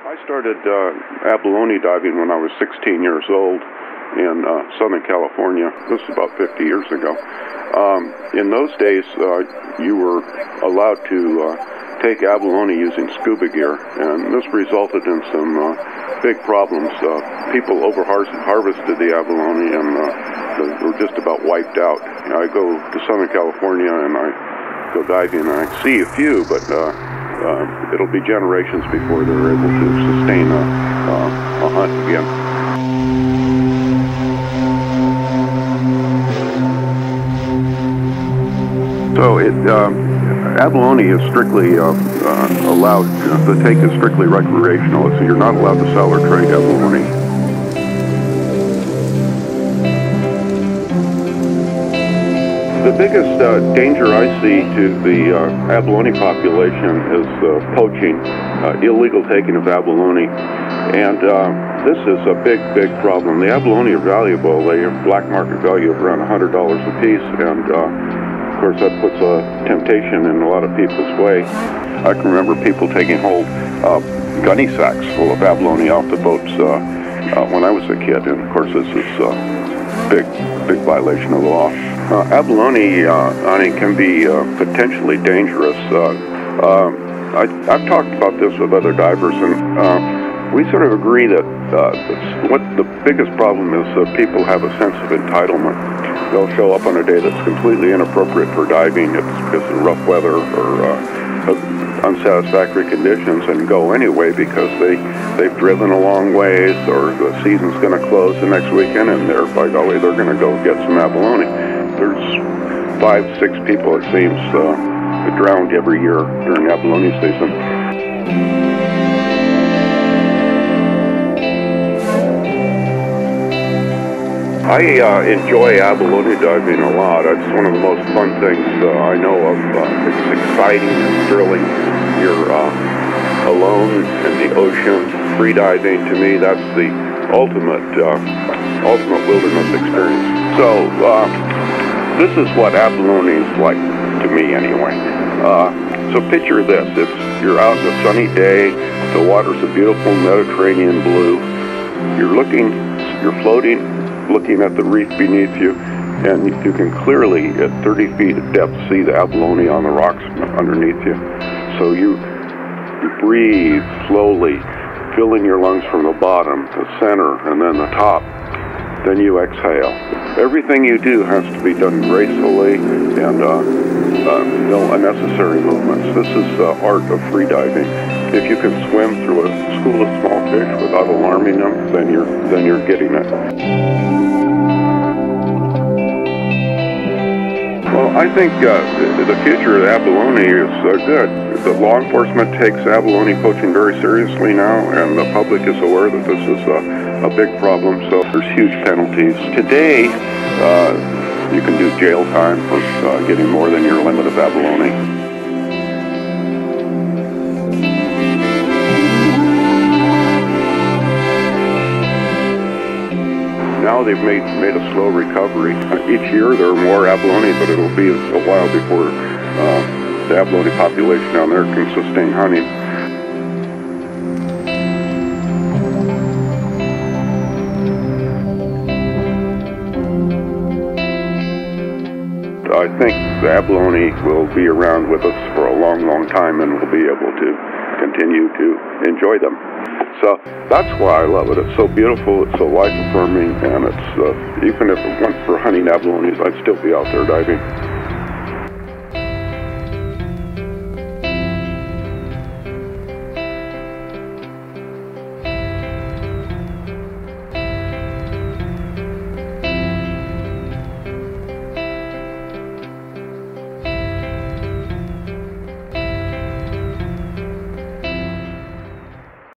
I started abalone diving when I was 16 years old in Southern California. This is about 50 years ago. In those days, you were allowed to take abalone using scuba gear, and this resulted in some big problems. People over-harvested the abalone and were just about wiped out. I go to Southern California and I go diving and I see a few, but it'll be generations before they're able to sustain a hunt again. So abalone is strictly allowed, the take is strictly recreational, so you're not allowed to sell or trade abalone. The biggest danger I see to the abalone population is poaching, illegal taking of abalone, and this is a big problem. The abalone are valuable. They have black market value of around $100 a piece, and of course that puts a temptation in a lot of people's way. I can remember people taking whole gunny sacks full of abalone off the boats when I was a kid, and of course this is a big violation of the law. Abalone hunting can be potentially dangerous. I've talked about this with other divers, and we sort of agree that what the biggest problem is people have a sense of entitlement. They'll show up on a day that's completely inappropriate for diving. It's because of rough weather or unsatisfactory conditions, and go anyway because they've driven a long ways, or the season's going to close the next weekend, and by golly, they're going to go get some abalone. There's 5-6 people, it seems, drowned every year during abalone season. I enjoy abalone diving a lot. It's one of the most fun things I know of. It's exciting and thrilling. You're alone in the ocean, free diving. To me, that's the ultimate wilderness experience. So this is what abalone is like to me, anyway. So picture this: you're out on a sunny day. The water's a beautiful Mediterranean blue. You're floating, looking at the reef beneath you, and you can clearly, at 30 feet of depth, see the abalone on the rocks underneath you. So you breathe slowly, filling your lungs from the bottom, the center, and then the top. Then you exhale. Everything you do has to be done gracefully and no unnecessary movements. This is the art of free diving. If you can swim through a school of small fish without alarming them, then you're getting it. Well, I think the future of abalone is good. The law enforcement takes abalone poaching very seriously now, and the public is aware that this is a big problem, so there's huge penalties. Today, you can do jail time for getting more than your limit of abalone. Now they've made a slow recovery. Each year there are more abalone, but it'll be a while before the abalone population down there can sustain hunting. I think the abalone will be around with us for a long time, and we'll be able to continue to enjoy them. So that's why I love it. It's so beautiful, it's so life-affirming, and it's even if it weren't for hunting abalones, I'd still be out there diving.